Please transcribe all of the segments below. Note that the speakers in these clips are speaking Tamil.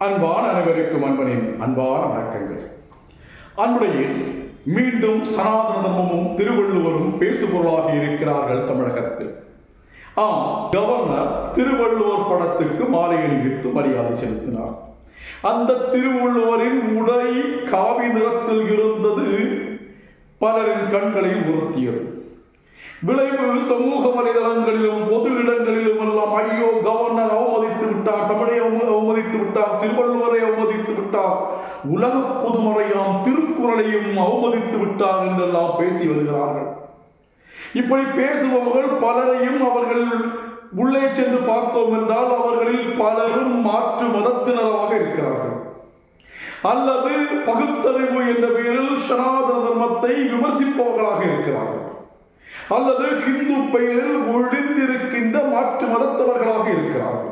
அன்பான அனைவருக்கும் அன்பனின் அன்பான வணக்கங்கள். அன்புடைய மீண்டும் சனாதன தர்மமும் திருவள்ளுவரும் பேசுபொருளாக இருக்கிறார்கள் தமிழகத்தில். கவர்னர் திருவள்ளுவர் படத்துக்கு மாலை அணிவித்து மரியாதை செலுத்தினார். அந்த திருவள்ளுவரின் உடை காவி நிறத்தில் இருந்தது பலரின் கண்களை உறுத்தியது. விளைவு சமூக வலைதளங்களிலும் பொது இடங்களிலும் எல்லாம் ஐயோ கவர்னர் அவமதித்து விட்டார், தமிழை அவமதித்து விட்டார், திருவள்ளுவரை அவமதித்து விட்டார், உலக பொதுமறையாம் திருக்குறளையும் அவமதித்து விட்டார் என்றெல்லாம் பேசி வருகிறார்கள். இப்படி பேசுபவர்கள் பலரையும் அவர்கள் உள்ளே சென்று பார்த்தோம் என்றால் அவர்களில் பலரும் மாற்று மதத்தினராக இருக்கிறார்கள், அல்லது பகுத்தறிவு என்ற பெயரில் சனாதன தர்மத்தை விமர்சிப்பவர்களாக இருக்கிறார்கள், அல்லது ஹிந்து பெயரில் ஒழிந்திருக்கின்ற மாற்று மதத்தவர்களாக இருக்கிறார்கள்.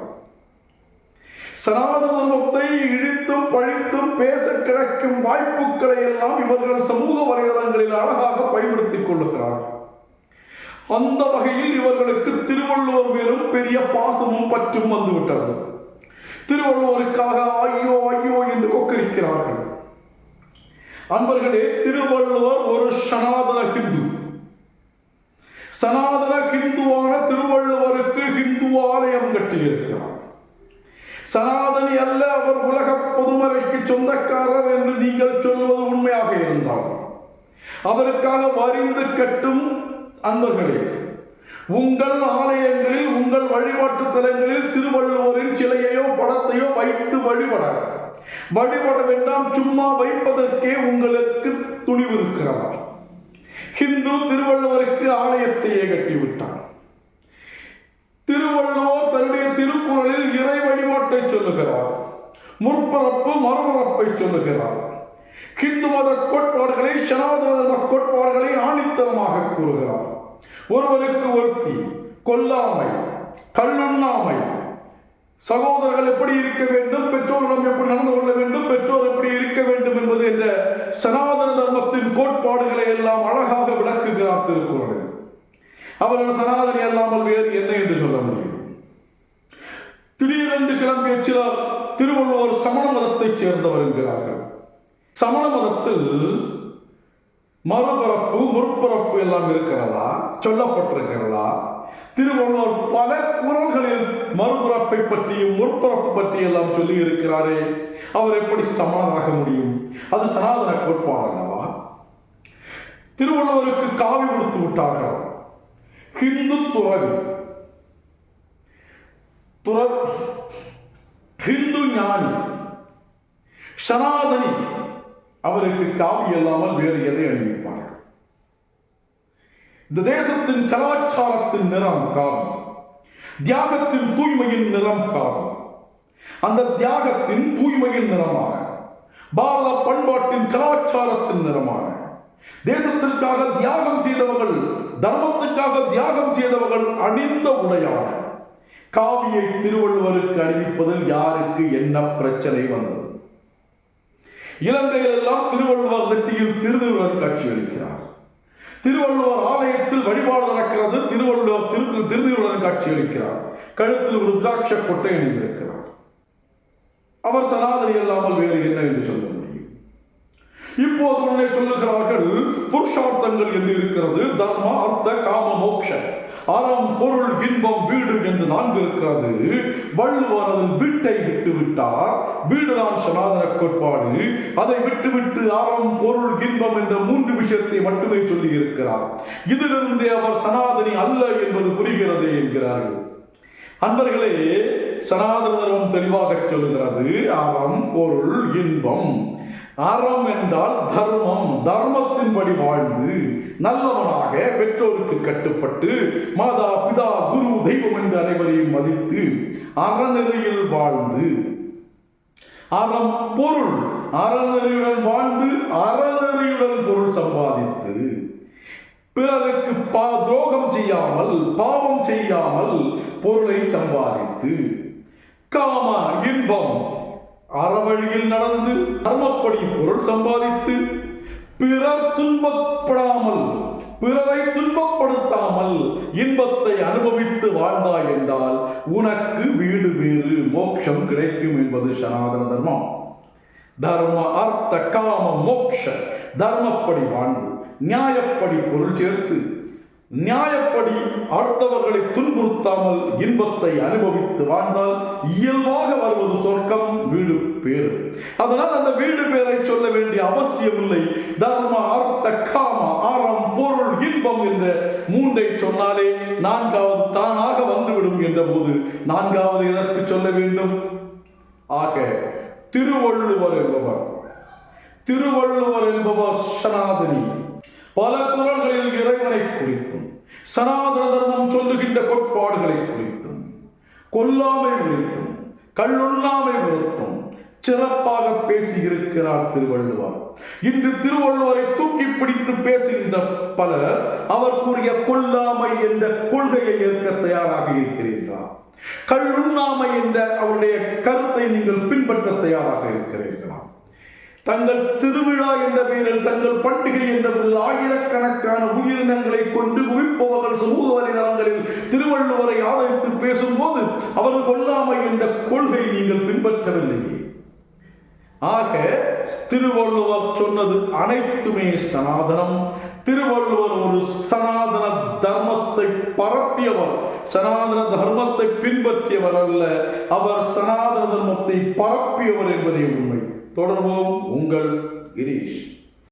சனாதன தர்மத்தை இழித்தும் பழித்தும் பேச கிடைக்கும் வாய்ப்புகளை எல்லாம் இவர்கள் சமூக வலைதளங்களில் அழகாக பயன்படுத்திக் கொள்ளுகிறார்கள். அந்த வகையில் இவர்களுக்கு திருவள்ளுவர் மேலும் பெரிய பாசமும் பற்றும் வந்துவிட்டது. திருவள்ளுவருக்காக ஐயோ ஐயோ என்று கொக்கரிக்கிறார்கள். அன்பர்களே, திருவள்ளுவர் ஒரு சனாதன ஹிந்து. சனாதன ஹிந்துவான திருவள்ளுவருக்கு ஹிந்து ஆலயம் கட்டியிருக்கிறார். சனாதனி அல்ல, அவர் உலக பொதுமறைக்கு சொந்தக்காரர் என்று நீங்கள் சொல்வது உண்மையாக இருந்தால் அவருக்காக வரிந்து கட்டும் அன்பர்களே, உங்கள் ஆலயங்களில் உங்கள் வழிபாட்டு தலங்களில் திருவள்ளுவரின் சிலையையோ படத்தையோ வைத்து வழிபட வேண்டாம். சும்மா வைப்பதற்கே உங்களுக்கு துணிவு இருக்கிறதா? ஹிந்து திருவள்ளுவருக்கு ஆலயத்தையே கட்டிவிட்டார். திருவள்ளுவர் தன்னுடைய திருக்குறளில் இறை வழிபாட்டை சொல்லுகிறார், முற்பரப்பு மறுபரப்பை சொல்லுகிறார். ஹிந்து மத கோட்பாடுகளை சனாதன தர்ம கோட்பாடுகளை ஆணித்தரமாக கூறுகிறார். ஒருவருக்கு ஒருத்தி, கொல்லாமை, கல்லுண்ணாமை, சகோதரர்கள் எப்படி இருக்க வேண்டும், பெற்றோரிடம் எப்படி நடந்து கொள்ள வேண்டும், பெற்றோர் எப்படி இருக்க வேண்டும் என்பது என்ற சனாதன தர்மத்தின் கோட்பாடுகளை எல்லாம் அழகாக விளக்குகிறார் திருக்குறளில். அவர்கள் சனாதனி அல்லாமல் வேறு என்ன என்று சொல்ல முடியும்? திடீரென்று கிளம்பிய சிலர் திருவள்ளுவர் சமண மதத்தைச் சேர்ந்தவர் என்கிறார்கள். சமண மதத்தில் மறுபரப்பு முற்பரப்பு எல்லாம் இருக்கிறதா, சொல்லப்பட்டிருக்கிறதா? திருவள்ளுவர் பல குறள்களில் மறுபரப்பை பற்றியும் முற்பரப்பு பற்றி எல்லாம் சொல்லி இருக்கிறாரே, அவர் எப்படி சமணராக முடியும்? அது சனாதன கோட்பாடு அல்லவா? திருவள்ளுவருக்கு காவி கொடுத்து விட்டார்கள். ஹிந்து துறவி, ஹிந்து ஞானி, சனாதனி, அவருக்கு காவி இல்லாமல் வேறு எதை அணிவிப்பார்கள்? இந்த தேசத்தின் கலாச்சாரத்தின் நிறம் காவி, தியாகத்தின் தூய்மையின் நிறம் காவி. அந்த தியாகத்தின் தூய்மையின் நிறமான, பாரத பண்பாட்டின் கலாச்சாரத்தின் நிறமான, தேசத்திற்காக தியாகம் செய்தவர்கள், தர்மத்திற்காக தியாகம் செய்தவர்கள் அணிந்த உடையான காவியை திருவள்ளுவருக்கு அணிவிப்பதில் யாருக்கு என்ன பிரச்சனை வந்தது? இலங்கையில் எல்லாம் திருவள்ளுவர் நெற்றியில் திருநீறுடன் காட்சி அளிக்கிறார். திருவள்ளுவர் ஆலயத்தில் வழிபாடு நடக்கிறது, திருவள்ளுவர் திருநீறுடன் காட்சி அளிக்கிறார். கழுத்தில் ஒரு திராட்சை கொட்டை அணிந்திருக்கிறார். அவர் சனாதனி அல்லாமல் வேறு என்ன என்று சொல்ல முடியும்? இப்போது உடனே சொல்லுகிறார்கள், புருஷார்த்தங்கள் என்று இருக்கிறது, தர்ம அர்த்த காம மோட்ச, அறம் பொருள் இன்பம் வீடு என்று 4 இருக்கிறது. வள்ளுவர் அதில் வீட்டை விட்டு விட்டார். வீடுதான் சனாதன கோட்பாடு. அதை விட்டுவிட்டு அறம் பொருள் இன்பம் என்ற 3 விஷயத்தை மட்டுமே சொல்லி இருக்கிறார். இதிலிருந்தே அவர் சனாதனி அல்ல என்பது புரிகிறது என்கிறார்கள். அன்பர்களே, சனாதன தர்மம் தெளிவாக சொல்லுகிறது, அறம் பொருள் இன்பம். அறம் என்றால் தர்மம், தர்மத்தின்படி வாழ்ந்து நல்லவனாக பெற்றோருக்கு கட்டுப்பட்டு மாதா பிதா குரு தெய்வம் என்று அனைவரையும் மதித்து அறநெறியில் வாழ்ந்து, அறம் பொருள், அறநெறியுடன் வாழ்ந்து அறநெறியுடன் பொருள் சம்பாதித்து, பிறருக்கு துரோகம் செய்யாமல் பாவம் செய்யாமல் பொருளை சம்பாதித்து, காம இன்பம், அறவழியில் நடந்து தர்மப்படி பொருள் சம்பாதித்து, பிறர் துன்பப்படாமல், பிறரை துன்பப்படுத்தாமல் இன்பத்தை அனுபவித்து வாழ்ந்தாய் என்றால் உனக்கு வீடு வேறு மோட்சம் கிடைக்கும் என்பது சனாதன தர்மம். தர்ம அர்த்த காம மோட்ச தர்மப்படி வாழ்ந்து, நியாயப்படி பொருள் சேர்த்து, நியாயப்படி அடுத்தவர்களை துன்புறுத்தாமல் இன்பத்தை அனுபவித்து வாழ்ந்தால் இயல்பாக வருவது சொர்க்கம், வீடு பேரு. அதனால் அந்த வீடு பேரை சொல்ல வேண்டிய அவசியம் இல்லை. தர்ம அர்த்த காம ஆரம் பொருள் இன்பம் என்ற மூன்றை சொன்னாலே நான்காவது தானாக வந்துவிடும் என்ற போது நான்காவது எதற்கு சொல்ல வேண்டும்? ஆக திருவள்ளுவர் என்பவர் சனாதனி. பல குறள்களில் இறைவனை குறித்தும் சனாதன தர்மம் சொல்லுகின்ற கோட்பாடுகளை குறித்தும் கொல்லாமை குறித்தும் கள்ளுண்ணாமை குறித்தும் சிறப்பாக பேசியிருக்கிறார் திருவள்ளுவர். இன்று திருவள்ளுவரை தூக்கி பிடித்து பேசுகின்ற பலர் அவர் கூறிய கொல்லாமை என்ற கொள்கையை ஏற்க தயாராக இருக்கிறீர்களா? கள்ளுண்ணாமை என்ற அவருடைய கருத்தை நீங்கள் பின்பற்ற தயாராக இருக்கிறீர்களா? தங்கள் திருவிழா என்ற பெயரில், தங்கள் பண்டிகை என்ற பெயரில் ஆயிரக்கணக்கான உயிரினங்களை கொண்டு குவிப்பவர்கள் சமூக வலைதளங்களில் திருவள்ளுவரை ஆதரித்து பேசும்போது அவர் கொல்லாமை என்ற கொள்கை நீங்கள் பின்பற்றவில்லையே. ஆக திருவள்ளுவர் சொன்னது அனைத்துமே சனாதனம். திருவள்ளுவர் ஒரு சனாதன தர்மத்தை பரப்பியவர், சனாதன தர்மத்தை பின்பற்றியவர் அல்ல, அவர் சனாதன தர்மத்தை பரப்பியவர் என்பதே உண்மை. தொடர்வோம். உங்கள் கிரீஷ்.